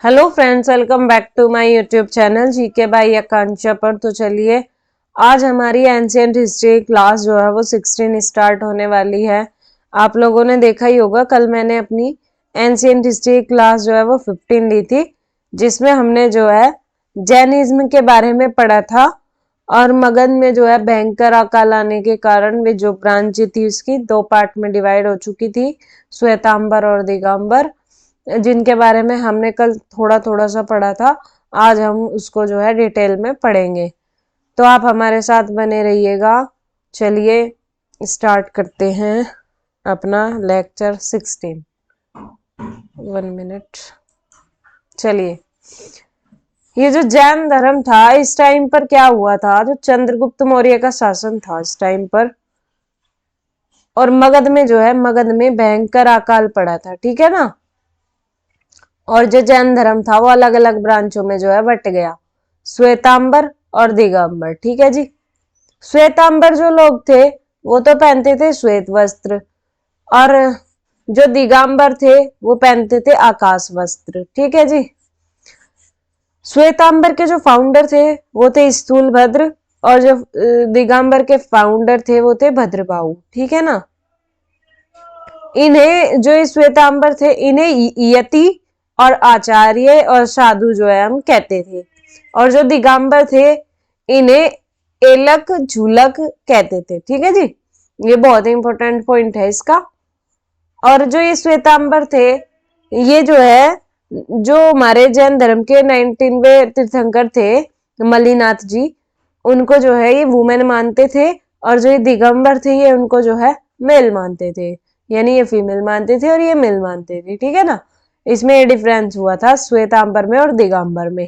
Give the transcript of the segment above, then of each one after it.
Hello friends, welcome back to my YouTube channel GK by Akanksha पर। तो चलिए, आज हमारी एंशिएंट हिस्ट्री क्लास जो है वो 16 स्टार्ट होने वाली है। आप लोगों ने देखा ही होगा, कल मैंने अपनी एंशिएंट हिस्ट्री क्लास जो है वो 15 ली थी, जिसमें हमने जो है जैनिज्म के बारे में पढ़ा था। और मगध में जो है भयंकर अकाल आने के कारण वे जो ब्रांच थी उसकी दो पार्ट में डिवाइड हो चुकी थी, श्वेतांबर और दिगंबर, जिनके बारे में हमने कल थोड़ा थोड़ा सा पढ़ा था। आज हम उसको जो है डिटेल में पढ़ेंगे, तो आप हमारे साथ बने रहिएगा। चलिए स्टार्ट करते हैं अपना लेक्चर 16। 1 मिनट। चलिए, ये जो जैन धर्म था इस टाइम पर क्या हुआ था, जो चंद्रगुप्त मौर्य का शासन था इस टाइम पर, और मगध में जो है मगध में भयंकर अकाल पड़ा था, ठीक है ना। और जो जैन धर्म था वो अलग अलग ब्रांचों में जो है बट गया, श्वेतांबर और दिगंबर, ठीक है जी। श्वेतांबर जो लोग थे वो तो पहनते थे श्वेत वस्त्र, और जो दिगंबर थे वो पहनते थे आकाश वस्त्र, ठीक है जी। श्वेतांबर के जो फाउंडर थे वो थे स्थूलभद्र, और जो दिगंबर के फाउंडर थे वो थे भद्रबाहु, ठीक है ना। इन्हें जो श्वेतांबर थे इन्हें यति और आचार्य और साधु जो है हम कहते थे, और जो दिगंबर थे इन्हें एलक झूलक कहते थे, ठीक है जी। ये बहुत इंपॉर्टेंट पॉइंट है इसका। और जो ये श्वेतांबर थे ये जो है, जो हमारे जैन धर्म के 19वें तीर्थंकर थे मल्लिनाथ जी, उनको जो है ये वुमेन मानते थे, और जो ये दिगंबर थे ये उनको जो है मेल मानते थे, यानी ये फीमेल मानते थे और ये मेल मानते थे, ठीक है ना। इसमें ये डिफरेंस हुआ था श्वेतांबर में और दिगंबर में।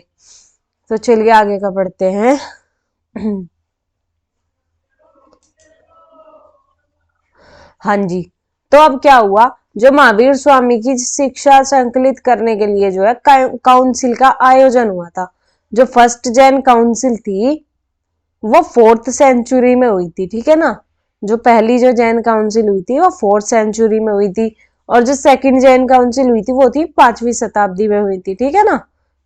तो चलिए आगे का पढ़ते हैं। हाँ जी, तो अब क्या हुआ, जो महावीर स्वामी की शिक्षा संकलित करने के लिए जो है काउंसिल का आयोजन हुआ था। जो फर्स्ट जैन काउंसिल थी वो 4th सेंचुरी में हुई थी, ठीक है ना। जो पहली जो जैन काउंसिल हुई थी वो 4th सेंचुरी में हुई थी, और जो सेकंड जैन काउंसिल हुई थी वो थी 5वीं शताब्दी में हुई थी, ठीक है ना।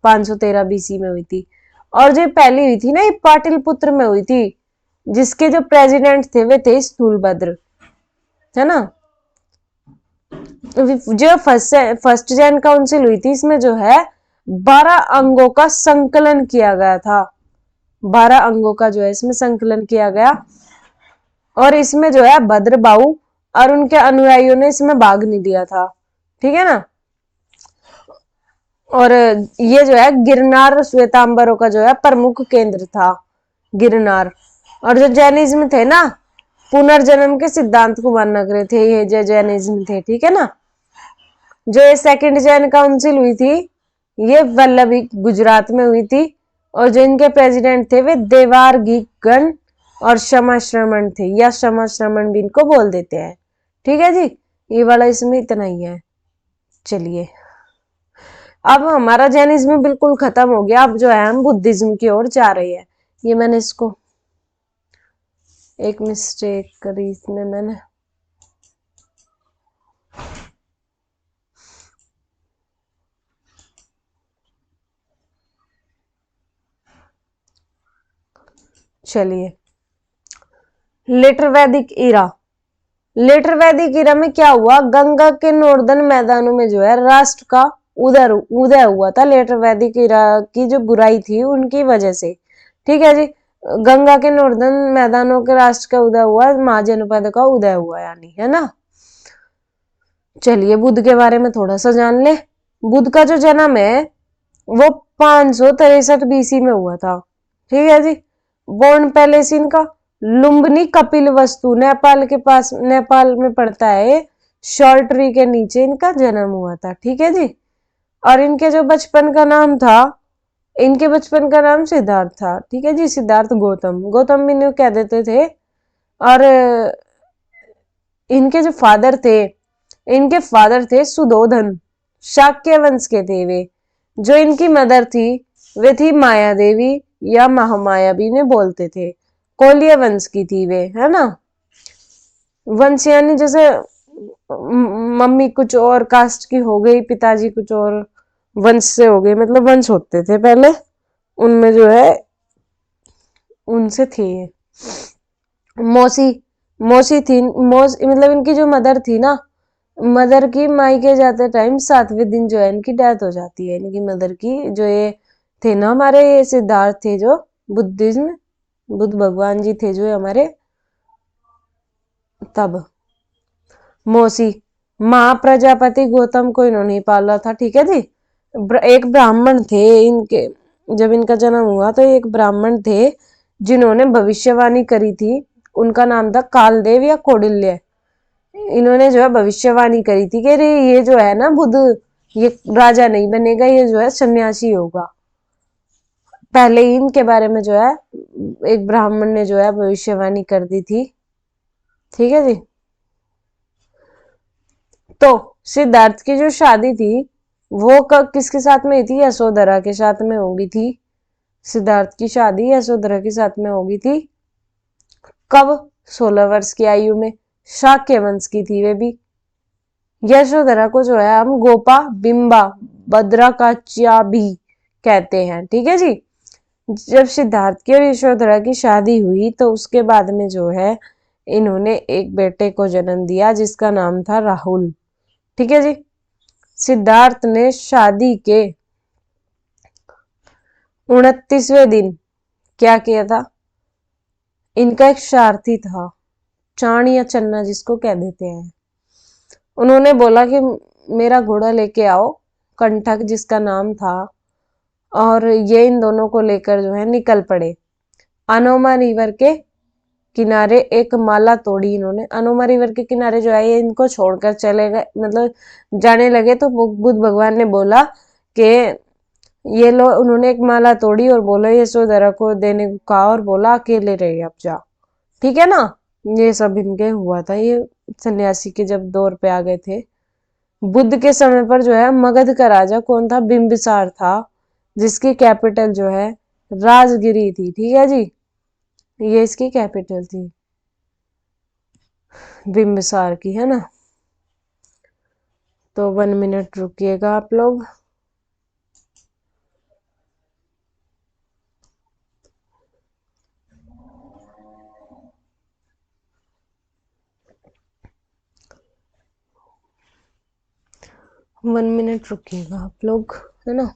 513 बीसी में हुई थी। और जो पहली हुई थी ना ये पाटलिपुत्र में हुई थी, जिसके जो प्रेसिडेंट थे वे थे स्थूलभद्र, है ना। जो फर्स्ट जैन काउंसिल हुई थी इसमें जो है 12 अंगों का संकलन किया गया था। 12 अंगों का जो है इसमें संकलन किया गया, और इसमें जो है भद्रबाहु और उनके अनुयायियों ने इसमें भाग नहीं लिया था, ठीक है ना। और ये जो है गिरनार श्वेतांबरों का जो है प्रमुख केंद्र था, गिरनार। और जो जैनिज्म थे ना, पुनर्जन्म के सिद्धांत को मानना करे थे ये जो जैनिज्म थे, ठीक है ना। जो ये सेकंड जैन काउंसिल हुई थी ये वल्लभी गुजरात में हुई थी, और जो इनके प्रेसिडेंट थे वे देवार्गीगण और क्षमा श्रमण थे, या क्षमा श्रमण भी इनको बोल देते हैं, ठीक है जी। ये वाला इसमें इतना ही है। चलिए, अब हमारा जैनिज्म बिल्कुल खत्म हो गया, अब जो है हम बुद्धिज्म की ओर जा रहे हैं। ये मैंने इसको एक मिस्टेक करी इसमें मैंने, चलिए। लेटर वैदिक इरा, लेटर वैदिक इरा में क्या हुआ, गंगा के नॉर्दर्न मैदानों में जो है राष्ट्र का उदय हुआ था। लेटर वैदिक इरा की जो बुराई थी उनकी वजह से, ठीक है जी। गंगा के नॉर्दर्न मैदानों के राष्ट्र का उदय हुआ, महाजनपद का उदय हुआ, यानी, है ना। चलिए बुद्ध के बारे में थोड़ा सा जान ले। बुद्ध का जो जन्म है वो 563 बीसी में हुआ था, ठीक है जी। बोर्न पैलेस इनका लुम्बिनी कपिल वस्तु नेपाल के पास, नेपाल में पड़ता है, शॉल ट्री के नीचे इनका जन्म हुआ था, ठीक है जी। और इनके जो बचपन का नाम था, इनके बचपन का नाम सिद्धार्थ था, ठीक है जी। सिद्धार्थ गौतम, गौतम भी इन्हें कह देते थे। और इनके जो फादर थे, इनके फादर थे सुधोधन, शाक्य वंश के थे वे। जो इनकी मदर थी वे थी माया देवी, या महामाया भी ने बोलते थे, कोलिया वंश की थी वे, है ना। वंश यानी जैसे मम्मी कुछ और कास्ट की हो गई, पिताजी कुछ और वंश से हो गए, मतलब वंश होते थे पहले, उनमें जो है उनसे थे ये। मौसी, मौसी थी, मतलब इनकी जो मदर थी ना, मदर की मायके जाते टाइम 7वें दिन जो है इनकी डेथ हो जाती है, इनकी मदर की। जो ये थे ना हमारे, ये सिद्धार्थ थे जो बुद्धिज्म, बुद्ध भगवान जी थे जो हमारे, तब मौसी, महाप्रजापति गौतम को इन्होंने ही पाला था, ठीक है जी। एक ब्राह्मण थे इनके, जब इनका जन्म हुआ तो एक ब्राह्मण थे जिन्होंने भविष्यवाणी करी थी। उनका नाम था कालदेव या कौडिल्य। इन्होंने जो है भविष्यवाणी करी थी कि रे ये जो है ना बुद्ध, ये राजा नहीं बनेगा, ये जो है सन्यासी होगा। पहले ही इनके बारे में जो है एक ब्राह्मण ने जो है भविष्यवाणी कर दी थी, ठीक है जी। तो सिद्धार्थ की जो शादी थी वो किसके साथ में हुई थी? यशोधरा के साथ में होगी थी। सिद्धार्थ की शादी यशोधरा के साथ में होगी थी। कब? 16 वर्ष की आयु में। शाक्य वंश की थी वे भी। यशोधरा को जो है हम गोपा, बिंबा, भद्रकाच्या भी कहते हैं, ठीक है जी। जब सिद्धार्थ की और यशोधरा की शादी हुई तो उसके बाद में जो है इन्होंने एक बेटे को जन्म दिया जिसका नाम था राहुल, ठीक है जी। सिद्धार्थ ने शादी के 29वें दिन क्या किया था? इनका एक सारथी था, चाण या चन्ना जिसको कह देते हैं। उन्होंने बोला कि मेरा घोड़ा लेके आओ, कंठक जिसका नाम था, और ये इन दोनों को लेकर जो है निकल पड़े। अनोमा रिवर के किनारे एक माला तोड़ी इन्होंने। अनोमा रिवर के किनारे जो है ये इनको छोड़कर चले गए, मतलब जाने लगे। तो बुद्ध भगवान ने बोला कि ये लो, उन्होंने एक माला तोड़ी और बोला यशोधरा को देने को कहा और बोला अकेले रहे अब जा, ठीक है ना। ये सब इनके हुआ था, ये सन्यासी के जब दौर पे आ गए थे। बुद्ध के समय पर जो है मगध का राजा कौन था? बिंबिसार था, जिसकी कैपिटल जो है राजगिरी थी, ठीक है जी। ये इसकी कैपिटल थी बिंबिसार की, है ना। तो 1 मिनट रुकिएगा आप लोग। वन मिनट रुकिएगा आप लोग, है ना।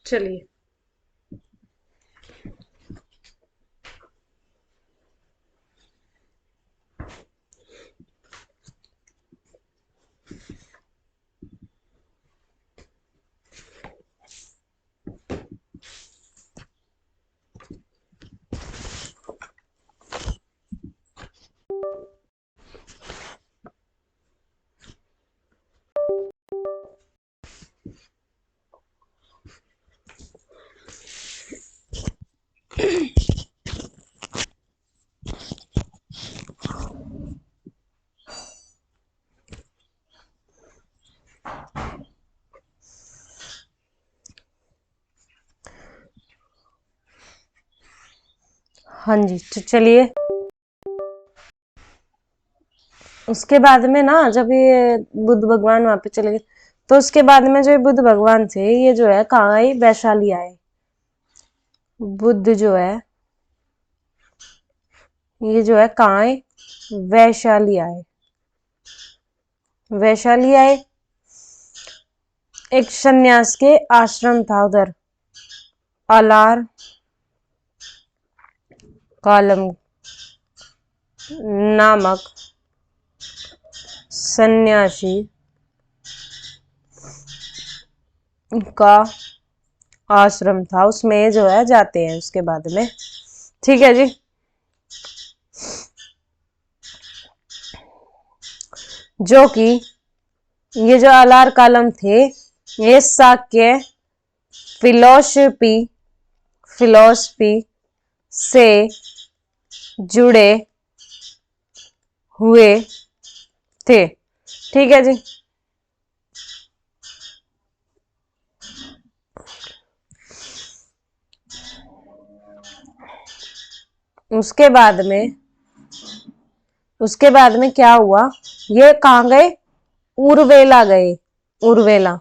चलिए, हाँ जी, तो चलिए। उसके बाद में ना जब ये बुद्ध भगवान वहां पे चले गए, तो उसके बाद में जो ये बुद्ध भगवान थे ये जो है कहाँ आए? वैशाली आए। बुद्ध जो है ये जो है कहाँ आए? वैशाली आए। वैशाली आए, एक सन्यास के आश्रम था उधर, अलार कालम नामक सन्यासी का आश्रम था, उसमें जो है जाते हैं उसके बाद में। ठीक है जी। जो कि ये जो अलार कालम थे, ये शाक्य फिलोसफी फिलोसफी से जुड़े हुए थे। ठीक है जी। उसके बाद में क्या हुआ, ये कहाँ गए, उर्वेला गए। उर्वेला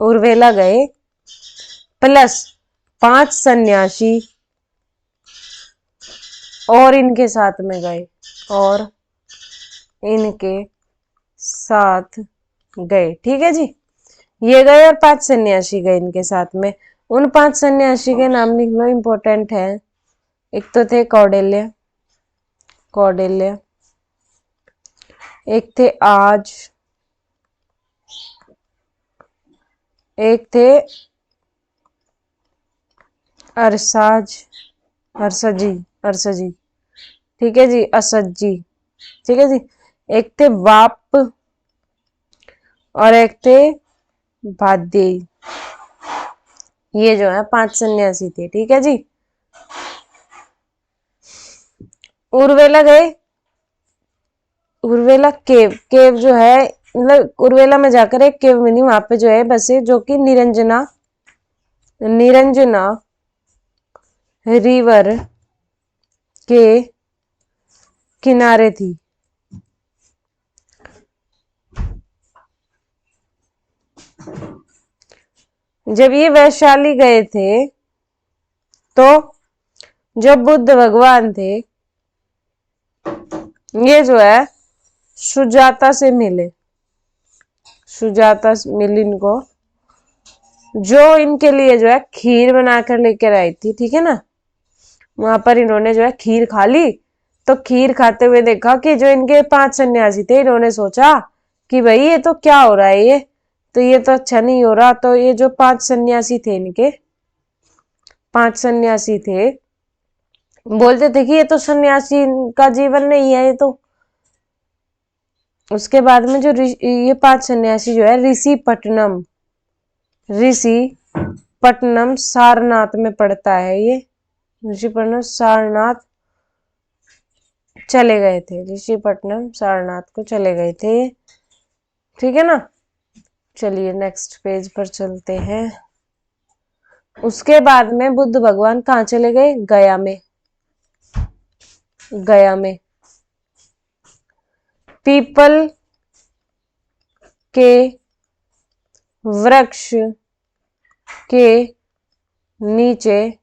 उर्वेला गए, प्लस 5 सन्यासी और इनके साथ में गए, और इनके साथ गए। ठीक है जी। ये गए और 5 सन्यासी गए इनके साथ में। उन 5 सन्यासी के नाम लिख लो, इंपॉर्टेंट है। एक तो थे कौडिल्य, एक थे आज, एक थे अरसजी। ठीक है जी, असजी। ठीक है जी। एक थे वाप और एक थे भाद्य। ये जो है 5 सन्यासी थे। ठीक है जी। उर्वेला गए, उर्वेला केव जो है, मतलब उर्वेला में जाकर एक केव मिली, वहां पे जो है बसे, जो कि निरंजना रिवर के किनारे थी। जब ये वैशाली गए थे, तो जब बुद्ध भगवान थे, ये जो है सुजाता से मिले। सुजाता मिली इनको, जो इनके लिए जो है खीर बनाकर लेकर आई थी। ठीक है ना। वहां पर इन्होंने जो है खीर खा ली। तो खीर खाते हुए देखा कि जो इनके 5 सन्यासी थे, इन्होंने सोचा कि भाई ये तो क्या हो रहा है, ये तो अच्छा नहीं हो रहा। तो ये जो 5 सन्यासी थे, इनके 5 सन्यासी थे, बोलते थे कि ये तो सन्यासी का जीवन नहीं है, ये तो। उसके बाद में जो ये 5 सन्यासी जो है ऋषि पटनम सारनाथ में पड़ता है। ये ऋषि पटनम सारनाथ चले गए थे, ऋषि पटनम सारनाथ को चले गए थे। ठीक है ना। चलिए नेक्स्ट पेज पर चलते हैं। उसके बाद में बुद्ध भगवान कहाँ चले गए, गया में। गया में पीपल के वृक्ष के नीचे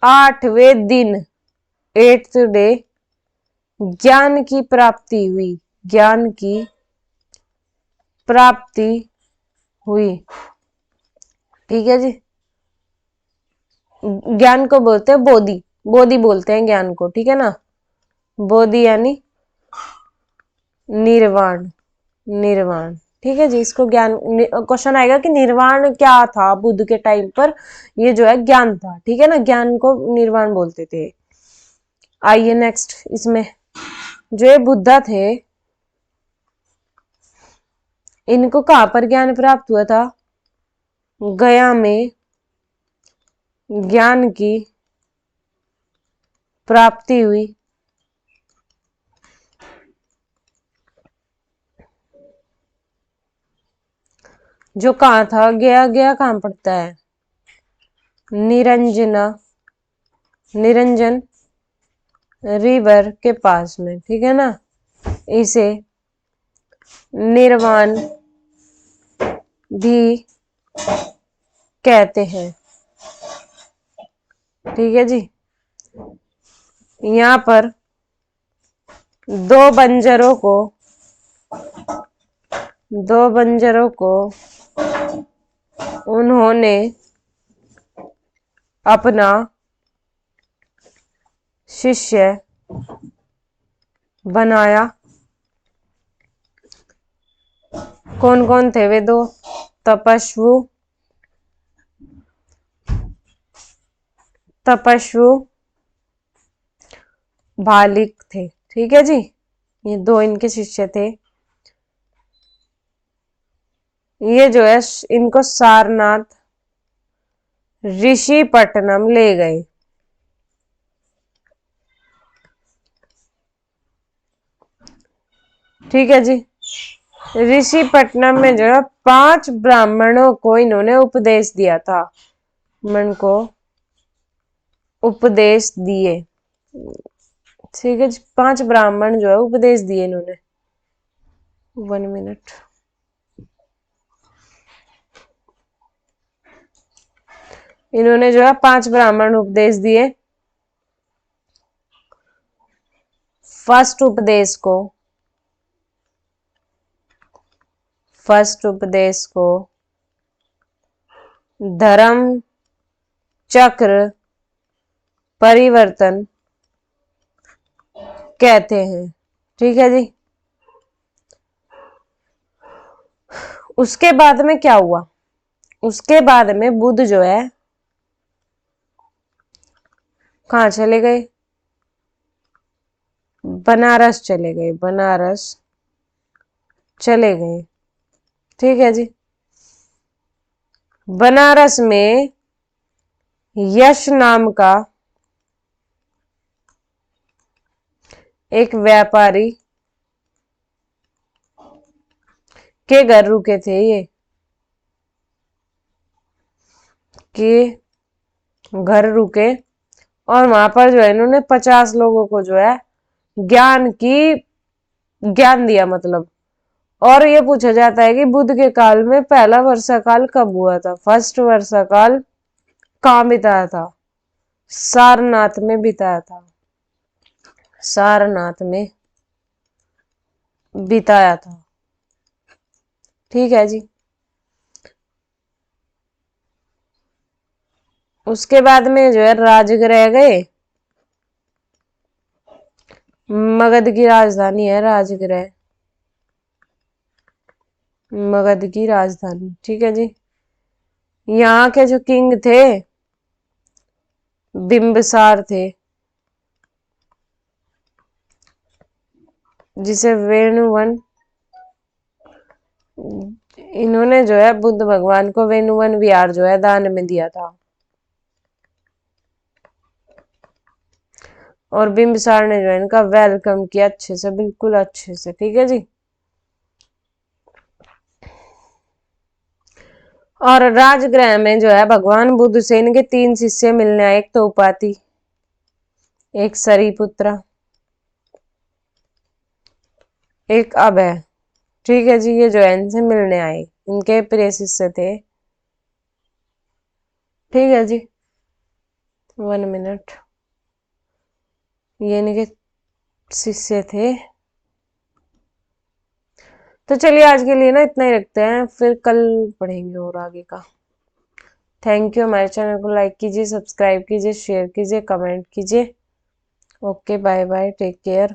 8वें दिन 8th डे ज्ञान की प्राप्ति हुई। ज्ञान की प्राप्ति हुई। ठीक है जी। ज्ञान को बोलते हैं बोधि, बोधि बोलते हैं ज्ञान को। ठीक है ना। बोधि यानी निर्वाण, निर्वाण। ठीक है जी। इसको ज्ञान क्वेश्चन आएगा कि निर्वाण क्या था बुद्ध के टाइम पर, ये जो है ज्ञान था। ठीक है ना। ज्ञान को निर्वाण बोलते थे। आइए नेक्स्ट, इसमें जो ये बुद्धा थे, इनको कहां पर ज्ञान प्राप्त हुआ था, गया में ज्ञान की प्राप्ति हुई। जो कहाँ था, गया, गया कहाँ पड़ता है, निरंजन रिवर के पास में। ठीक है ना। इसे निर्वाण भी कहते हैं। ठीक है जी। यहाँ पर दो बंजरों को उन्होंने अपना शिष्य बनाया। कौन कौन थे वे दो, तपस्वु, तपस्वु भालिक थे। ठीक है जी, ये दो इनके शिष्य थे। ये जो है इनको सारनाथ ऋषिपट्टनम ले गए। ठीक है जी, ऋषिपट्टनम में जो है 5 ब्राह्मणों को इन्होंने उपदेश दिया था, मन को उपदेश दिए। ठीक है जी, 5 ब्राह्मण जो है उपदेश दिए इन्होंने। 1 मिनट। इन्होंने जो है 5 ब्राह्मण उपदेश दिए। फर्स्ट उपदेश को धर्म चक्र परिवर्तन कहते हैं। ठीक है जी, उसके बाद में क्या हुआ? उसके बाद में बुद्ध जो है कहाँ चले गए? बनारस चले गए, बनारस चले गए। ठीक है जी, बनारस में यश नाम का एक व्यापारी के घर रुके थे ये, कि घर रुके और वहां पर जो है इन्होंने 50 लोगों को जो है ज्ञान दिया मतलब। और ये पूछा जाता है कि बुद्ध के काल में पहला वर्षा काल कब हुआ था? फर्स्ट वर्षा काल कहाँ बिताया था? सारनाथ में बिताया था, सारनाथ में बिताया था। ठीक है जी, उसके बाद में जो है राजगृह गए। मगध की राजधानी है राजगृह, मगध की राजधानी। ठीक है जी, यहाँ के जो किंग थे बिंबिसार थे, जिसे वेणुवन, इन्होंने जो है बुद्ध भगवान को वेणुवन विहार जो है दान में दिया था। और बिंबिसार ने जो है इनका वेलकम किया अच्छे से, बिल्कुल अच्छे से। ठीक है जी, और राजगृह में जो है भगवान बुद्ध से इनके 3 शिष्य मिलने आए। एक तो उपाति, एक सरीपुत्रा, एक अभय। ठीक है जी, ये जो है इनसे मिलने आए, इनके प्रिय शिष्य थे। ठीक है जी, 1 मिनट। ये इनके शिष्य थे। तो चलिए आज के लिए ना इतना ही रखते हैं, फिर कल पढ़ेंगे और आगे का। Thank you. हमारे चैनल को लाइक कीजिए, सब्सक्राइब कीजिए, शेयर कीजिए, कमेंट कीजिए। Okay, bye bye, take care.